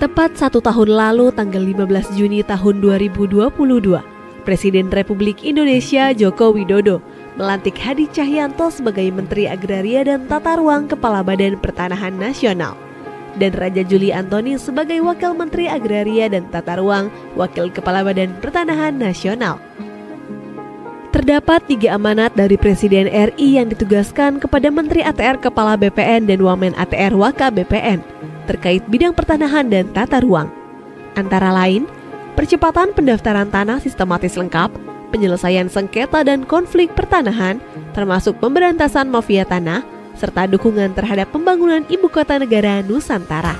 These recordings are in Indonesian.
Tepat 1 tahun lalu, tanggal 15 Juni tahun 2022, Presiden Republik Indonesia Joko Widodo melantik Hadi Cahyanto sebagai Menteri Agraria dan Tata Ruang Kepala Badan Pertanahan Nasional, dan Raja Juli Antoni sebagai Wakil Menteri Agraria dan Tata Ruang Wakil Kepala Badan Pertanahan Nasional. Terdapat 3 amanat dari Presiden RI yang ditugaskan kepada Menteri ATR Kepala BPN dan Wamen ATR Waka BPN terkait bidang pertanahan dan tata ruang. Antara lain, percepatan pendaftaran tanah sistematis lengkap, penyelesaian sengketa dan konflik pertanahan, termasuk pemberantasan mafia tanah, serta dukungan terhadap pembangunan Ibu Kota Negara Nusantara.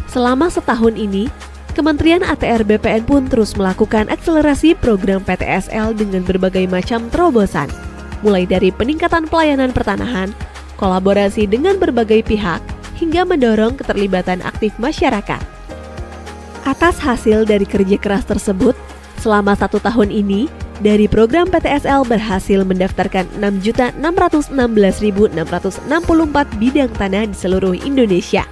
Selama setahun ini, Kementerian ATR BPN pun terus melakukan akselerasi program PTSL dengan berbagai macam terobosan, mulai dari peningkatan pelayanan pertanahan, kolaborasi dengan berbagai pihak, hingga mendorong keterlibatan aktif masyarakat. Atas hasil dari kerja keras tersebut, selama 1 tahun ini, dari program PTSL berhasil mendaftarkan 6.616.664 bidang tanah di seluruh Indonesia,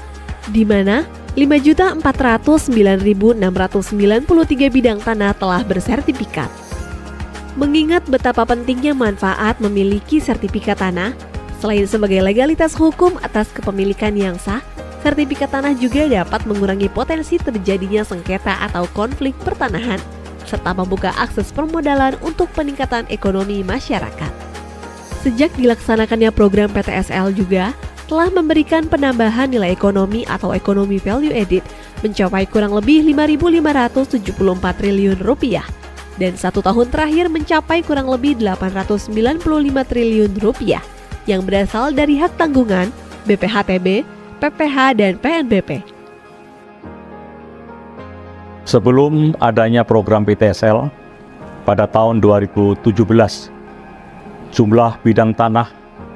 di mana 5.409.693 bidang tanah telah bersertifikat. Mengingat betapa pentingnya manfaat memiliki sertifikat tanah, selain sebagai legalitas hukum atas kepemilikan yang sah, sertifikat tanah juga dapat mengurangi potensi terjadinya sengketa atau konflik pertanahan, serta membuka akses permodalan untuk peningkatan ekonomi masyarakat. Sejak dilaksanakannya program PTSL juga telah memberikan penambahan nilai ekonomi atau ekonomi value added mencapai kurang lebih 5.574 triliun rupiah, dan 1 tahun terakhir mencapai kurang lebih 895 triliun rupiah yang berasal dari hak tanggungan, BPHTB, PPH, dan PNBP. Sebelum adanya program PTSL, pada tahun 2017, jumlah bidang tanah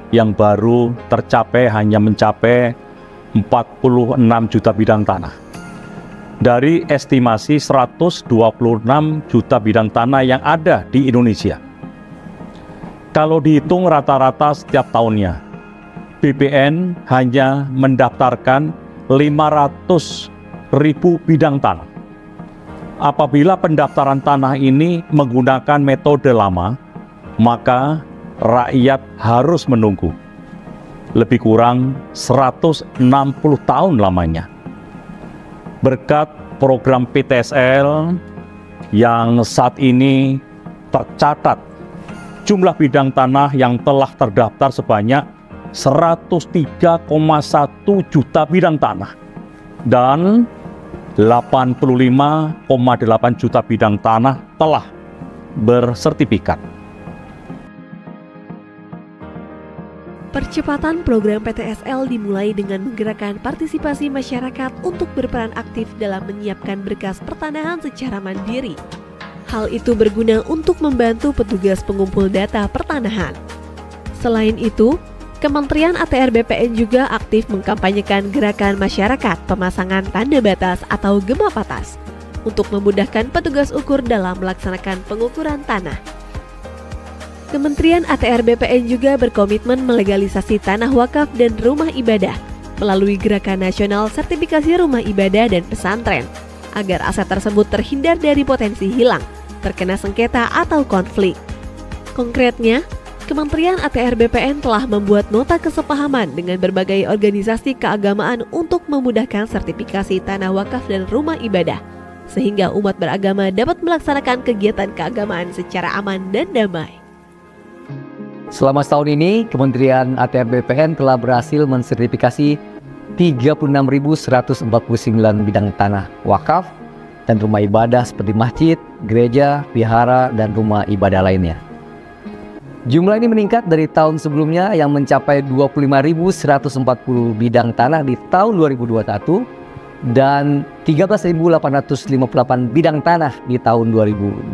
yang baru tercapai hanya mencapai 46 juta bidang tanah. Dari estimasi 126 juta bidang tanah yang ada di Indonesia. Kalau dihitung rata-rata setiap tahunnya, BPN hanya mendaftarkan 500.000 bidang tanah. Apabila pendaftaran tanah ini menggunakan metode lama, maka rakyat harus menunggu lebih kurang 160 tahun lamanya. Berkat program PTSL yang saat ini tercatat jumlah bidang tanah yang telah terdaftar sebanyak 103,1 juta bidang tanah dan 85,8 juta bidang tanah telah bersertifikat. Percepatan program PTSL dimulai dengan menggerakkan partisipasi masyarakat untuk berperan aktif dalam menyiapkan berkas pertanahan secara mandiri. Hal itu berguna untuk membantu petugas pengumpul data pertanahan. Selain itu, Kementerian ATR BPN juga aktif mengkampanyekan gerakan masyarakat pemasangan tanda batas atau gema batas untuk memudahkan petugas ukur dalam melaksanakan pengukuran tanah. Kementerian ATR BPN juga berkomitmen melegalisasi tanah wakaf dan rumah ibadah melalui Gerakan Nasional Sertifikasi Rumah Ibadah dan Pesantren, agar aset tersebut terhindar dari potensi hilang, terkena sengketa atau konflik. Konkretnya, Kementerian ATR BPN telah membuat nota kesepahaman dengan berbagai organisasi keagamaan untuk memudahkan sertifikasi tanah wakaf dan rumah ibadah, sehingga umat beragama dapat melaksanakan kegiatan keagamaan secara aman dan damai. Selama setahun ini, Kementerian ATR BPN telah berhasil mensertifikasi 36.149 bidang tanah wakaf dan rumah ibadah seperti masjid, gereja, vihara, dan rumah ibadah lainnya. Jumlah ini meningkat dari tahun sebelumnya yang mencapai 25.140 bidang tanah di tahun 2021 dan 13.858 bidang tanah di tahun 2020.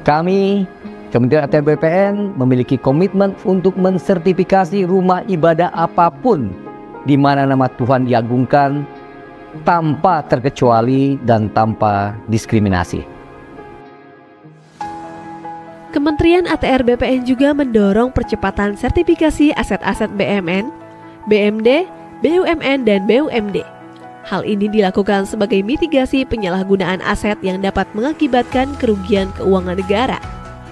Kami, Kementerian ATR BPN, memiliki komitmen untuk mensertifikasi rumah ibadah apapun di mana nama Tuhan diagungkan tanpa terkecuali dan tanpa diskriminasi. Kementerian ATR BPN juga mendorong percepatan sertifikasi aset-aset BMN, BMD, BUMN, dan BUMD. Hal ini dilakukan sebagai mitigasi penyalahgunaan aset yang dapat mengakibatkan kerugian keuangan negara.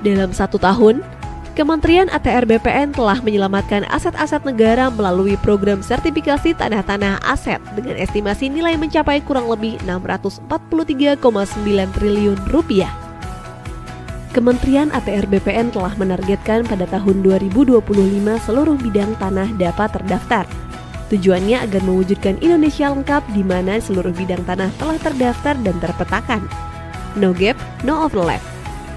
Dalam 1 tahun, Kementerian ATR BPN telah menyelamatkan aset-aset negara melalui program sertifikasi tanah-tanah aset dengan estimasi nilai mencapai kurang lebih 643,9 triliun rupiah. Kementerian ATR BPN telah menargetkan pada tahun 2025 seluruh bidang tanah dapat terdaftar. Tujuannya agar mewujudkan Indonesia lengkap di mana seluruh bidang tanah telah terdaftar dan terpetakan. No gap, no overlap.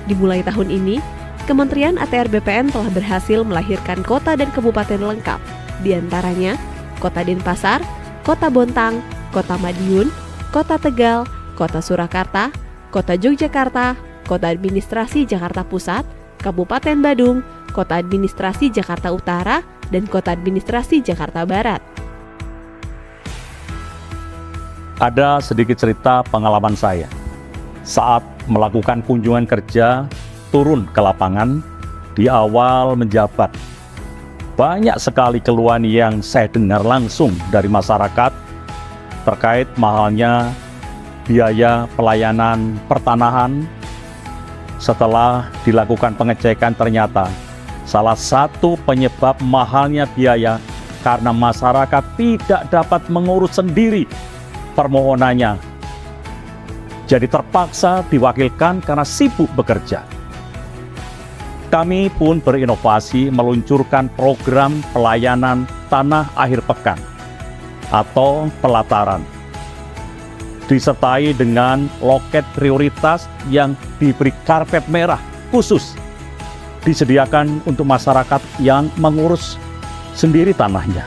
Dimulai tahun ini, Kementerian ATR BPN telah berhasil melahirkan kota dan kabupaten lengkap, di antaranya Kota Denpasar, Kota Bontang, Kota Madiun, Kota Tegal, Kota Surakarta, Kota Yogyakarta, Kota Administrasi Jakarta Pusat, Kabupaten Badung, Kota Administrasi Jakarta Utara, dan Kota Administrasi Jakarta Barat. Ada sedikit cerita pengalaman saya saat melakukan kunjungan kerja turun ke lapangan di awal menjabat. Banyak sekali keluhan yang saya dengar langsung dari masyarakat terkait mahalnya biaya pelayanan pertanahan. Setelah dilakukan pengecekan, ternyata salah satu penyebab mahalnya biaya karena masyarakat tidak dapat mengurus sendiri permohonannya. Jadi terpaksa diwakilkan karena sibuk bekerja. Kami pun berinovasi meluncurkan program pelayanan tanah akhir pekan atau pelataran, disertai dengan loket prioritas yang diberi karpet merah khusus disediakan untuk masyarakat yang mengurus sendiri tanahnya.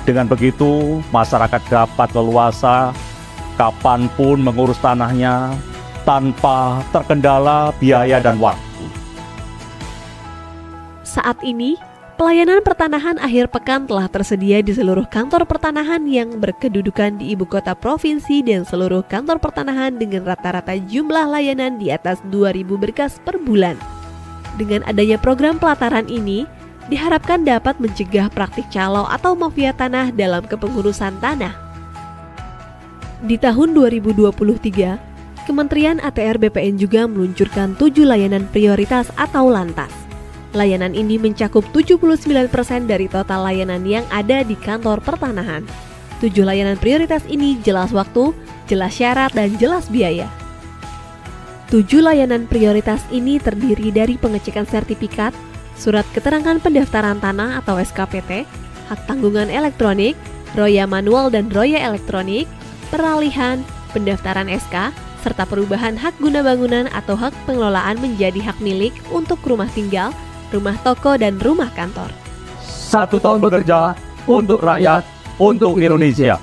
Dengan begitu, masyarakat dapat leluasa kapanpun mengurus tanahnya tanpa terkendala biaya dan waktu. Saat ini, pelayanan pertanahan akhir pekan telah tersedia di seluruh kantor pertanahan yang berkedudukan di ibu kota provinsi dan seluruh kantor pertanahan dengan rata-rata jumlah layanan di atas 2.000 berkas per bulan. Dengan adanya program pelataran ini, diharapkan dapat mencegah praktik calo atau mafia tanah dalam kepengurusan tanah. Di tahun 2023, Kementerian ATR BPN juga meluncurkan 7 layanan prioritas atau lantas. Layanan ini mencakup 79% dari total layanan yang ada di kantor pertanahan. 7 layanan prioritas ini jelas waktu, jelas syarat, dan jelas biaya. 7 layanan prioritas ini terdiri dari pengecekan sertifikat, surat keterangan pendaftaran tanah atau SKPT, hak tanggungan elektronik, roya manual dan roya elektronik, peralihan, pendaftaran SK, serta perubahan hak guna bangunan atau hak pengelolaan menjadi hak milik untuk rumah tinggal, rumah toko, dan rumah kantor. 1 tahun bekerja untuk rakyat, untuk Indonesia.